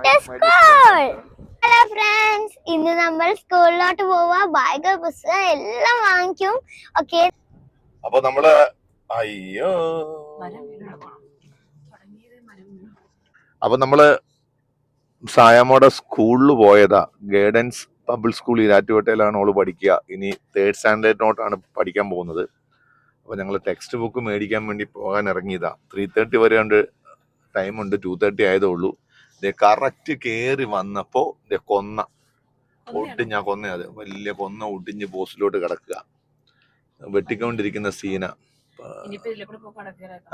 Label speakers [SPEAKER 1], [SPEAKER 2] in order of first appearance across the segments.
[SPEAKER 1] Hello friends, ഇന്ന് നമ്മൾ സ്കൂളിലോട്ട് പോവാ. ബാഗ്, പുസ്തകം എല്ലാം വാങ്ങിക്കും. ഓക്കെ,
[SPEAKER 2] അപ്പൊ നമ്മള് അയ്യോ അപ്പൊ നമ്മള് സായാമോടെ സ്കൂളിൽ പോയതാ. ഗൈഡൻസ് പബ്ലിക് സ്കൂൾ ഈരാറ്റുപേട്ടയിലാണ് അവള് പഠിക്കുക. ഇനി 3rd സ്റ്റാൻഡേർഡിനോട്ടാണ് പഠിക്കാൻ പോകുന്നത്. അപ്പൊ ഞങ്ങൾ ടെക്സ്റ്റ് ബുക്ക് മേടിക്കാൻ വേണ്ടി പോകാൻ ഇറങ്ങിയതാ. 3:30 വരെ ഉണ്ട് ടൈമുണ്ട്. 2:30 ആയതേ ഉള്ളൂ. കറക്റ്റ് കേറി വന്നപ്പോ കൊന്ന അത് വലിയ കൊന്ന ഒടിഞ്ഞ് പോസ്റ്റിലോട്ട് കിടക്കുക. വെട്ടിക്കൊണ്ടിരിക്കുന്ന സീന.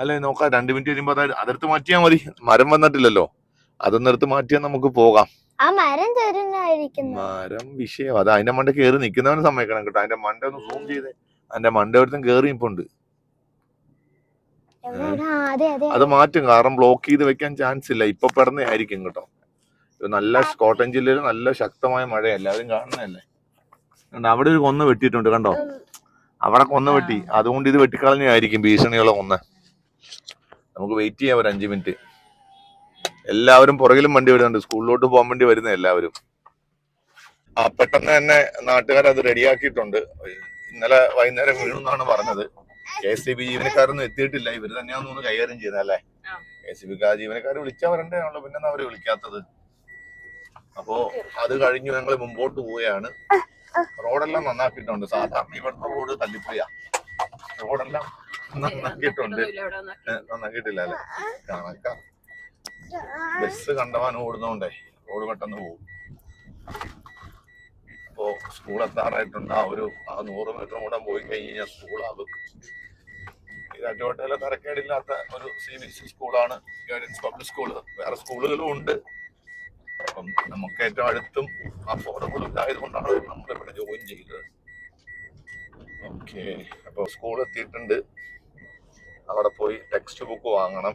[SPEAKER 2] അല്ലെ നോക്കാം, 2 മിനിറ്റ് കഴിയുമ്പോ അതെടുത്ത് മാറ്റിയാ മതി. മരം വന്നിട്ടില്ലല്ലോ, അതൊന്നും എടുത്ത് മാറ്റിയാൽ നമുക്ക് പോകാം. മരം വിഷയം അത്. അതിന്റെ മണ്ട കേറി നിൽക്കുന്നവന് സമ്മതിക്കണം കേട്ടോ. അതിന്റെ മണ്ട ഒന്ന് സൂം ചെയ്തേ. അതിന്റെ മണ്ട ഒരുത്തും കേറി ഇപ്പുണ്ട്. അത് മാറ്റും, കാരണം ബ്ലോക്ക് ചെയ്ത് വെക്കാൻ ചാൻസ് ഇല്ല. ഇപ്പൊ പെടുന്നതായിരിക്കും കേട്ടോ. നല്ല കോട്ടയം ജില്ലയിൽ നല്ല ശക്തമായ മഴ എല്ലാവരും കാണുന്നതല്ലേ. അവിടെ ഒരു കൊന്ന വെട്ടിയിട്ടുണ്ട് കണ്ടോ. അവിടെ കൊന്ന വെട്ടി, അതുകൊണ്ട് ഇത് വെട്ടിക്കളഞ്ഞായിരിക്കും ഭീഷണിയുള്ള കൊന്ന. നമുക്ക് വെയിറ്റ് ചെയ്യാം ഒരു 5 മിനിറ്റ്. എല്ലാവരും പുറകിലും വണ്ടി വരുന്നുണ്ട്, സ്കൂളിലോട്ട് പോകാൻ വേണ്ടി വരുന്ന എല്ലാവരും. പെട്ടെന്ന് തന്നെ നാട്ടുകാർ അത് റെഡിയാക്കിയിട്ടുണ്ട്. ഇന്നലെ വൈകുന്നേരം വീണെന്നാണ് പറഞ്ഞത്. KSEB ജീവനക്കാരൊന്നും എത്തിയിട്ടില്ല. ഇവര് തന്നെയാന്ന് കൈകാര്യം ചെയ്തല്ലേ. KSEB ജീവനക്കാർ വിളിച്ചാ വരണ്ടേയാണല്ലോ, പിന്നെ അവര് വിളിക്കാത്തത്. അപ്പോ അത് കഴിഞ്ഞു ഞങ്ങൾ മുമ്പോട്ട് പോവുകയാണ്. റോഡെല്ലാം നന്നാക്കിയിട്ടുണ്ട്. സാധാരണ ഇവിടുത്തെ റോഡ് തല്ലിപ്പോയാ. റോഡെല്ലാം നന്നാക്കിയിട്ടുണ്ട്. നന്നാക്കിയിട്ടില്ല അല്ലെ. കണക്കാം. ബസ് കണ്ടവാൻ ഓടുന്നോണ്ടേ റോഡ് പെട്ടെന്ന് പോകും. അപ്പോ സ്കൂൾ എത്താറായിട്ടുണ്ട്. ആ 100 മീറ്റർ കൂടെ പോയി കഴിഞ്ഞാൽ സ്കൂളാകും. ഈരാറ്റുപേട്ടയിലെ തരക്കേടില്ലാത്ത ഒരു CBSE സ്കൂളാണ് ഗൈഡൻസ് പബ്ലിക് സ്കൂള്. വേറെ സ്കൂളുകളും ഉണ്ട്. അപ്പം നമുക്ക് ഏറ്റവും അടുത്തും അഫോർഡബിൾ ആയതുകൊണ്ടാണ് നമ്മളിവിടെ ജോയിൻ ചെയ്തത്. ഓക്കെ, അപ്പൊ സ്കൂൾ എത്തിയിട്ടുണ്ട്. അവിടെ പോയി ടെക്സ്റ്റ് ബുക്ക് വാങ്ങണം.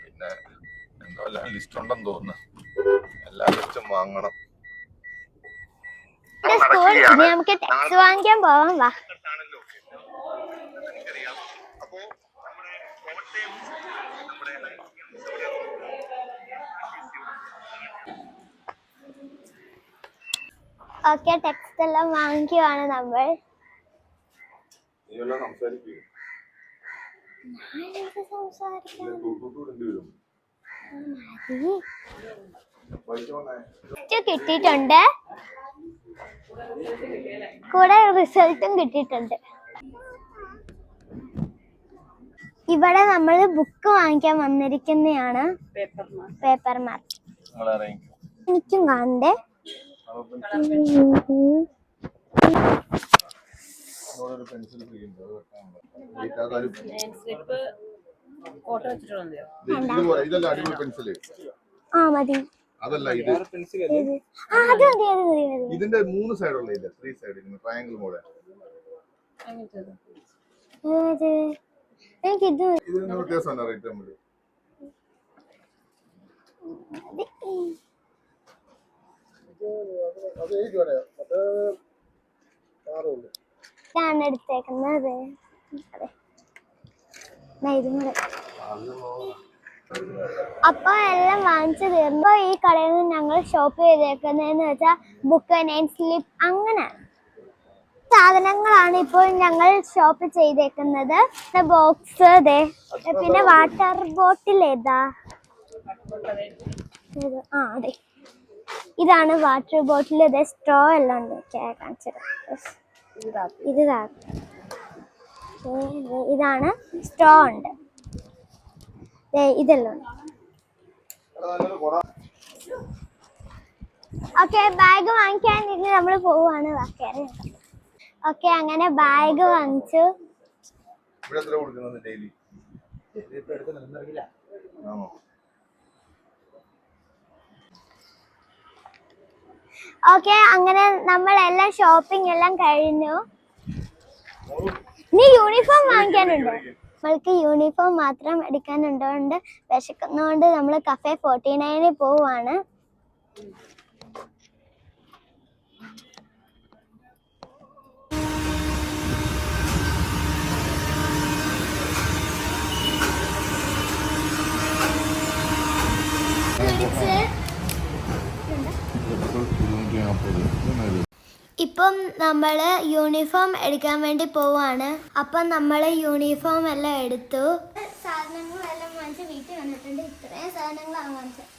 [SPEAKER 2] പിന്നെ എന്തോ എല്ലാം ലിസ്റ്റ് ഉണ്ടെന്ന് തോന്നുന്നു. എല്ലാ ലിസ്റ്റും വാങ്ങണം.
[SPEAKER 1] നമുക്ക് ടെക്സ്റ്റ് വാങ്ങിക്കാൻ പോവാം. വാ. ഓക്കെ, ടെക്സ്റ്റ് എല്ലാം വാങ്ങിക്കുവാണ് നമ്മൾ. കിട്ടിയിട്ടുണ്ട്, കൂടെ റിസൾട്ടും കിട്ടിയിട്ടുണ്ട്. ഇവിടെ നമ്മൾ ബുക്ക് വാങ്ങിക്കാൻ വന്നിരിക്കുന്നതാണ്. പേപ്പർ മാർക്ക് എനിക്കും കാണണ്ടേ. മതി.
[SPEAKER 2] അതല്ല ഇത്, ഇതിന്റെ 3 സൈഡുള്ള ഇല്ല, 3 സൈഡ് ട്രയാങ്കിൾ മോഡൽ.
[SPEAKER 1] എനിക്കിത്
[SPEAKER 2] ഇതിന് വ്യത്യാസമുണ്ടോ റേറ്റ് തമ്മിൽ?
[SPEAKER 1] ഇതാണ് എടുത്തേക്കുന്നത്. അപ്പൊ എല്ലാം വാങ്ങിച്ചു തീർന്നു. ഈ കടയിൽ നിന്ന് ഞങ്ങൾ ഷോപ്പ് ചെയ്തേക്കുന്നതെന്ന് വെച്ചാൽ ബുക്ക്, നെയിം സ്ലിപ്പ്, അങ്ങനെ സാധനങ്ങളാണ് ഇപ്പോൾ ഞങ്ങൾ ഷോപ്പ് ചെയ്തേക്കുന്നത്. ബോക്സ്, പിന്നെ വാട്ടർ ബോട്ടിൽ. ഏതാ? അതെ, ഇതാണ് വാട്ടർ ബോട്ടിൽ. സ്ട്രോ എല്ലാം ഉണ്ട്. കാണിച്ചത് ഇതാണ് സ്ട്രോ ഉണ്ട്. ഇതെല്ലാം ഉണ്ട്. ഓക്കെ, ബാഗ് വാങ്ങിക്കാൻ നമ്മൾ പോവാണ്. ഓക്കെ, അങ്ങനെ ബാഗ് വാങ്ങിച്ചു. ഓക്കെ, അങ്ങനെ നമ്മളെല്ലാം ഷോപ്പിംഗ് എല്ലാം കഴിഞ്ഞു. ഇനി യൂണിഫോം വാങ്ങിക്കാനുണ്ടോ? നമ്മൾക്ക് യൂണിഫോം മാത്രം എടുക്കാനുണ്ടോണ്ട് വിശക്കുന്നതുകൊണ്ട് നമ്മൾ കഫേ 49 പോവാണ്. ഇപ്പം നമ്മൾ യൂണിഫോം എടുക്കാൻ വേണ്ടി പോവാണ്. അപ്പം നമ്മൾ യൂണിഫോം എല്ലാം എടുത്തു. സാധനങ്ങളെല്ലാം വാങ്ങിച്ച് വീട്ടിൽ വന്നിട്ടുണ്ട്. ഇത്രയും സാധനങ്ങളാണ് വാങ്ങിച്ചത്.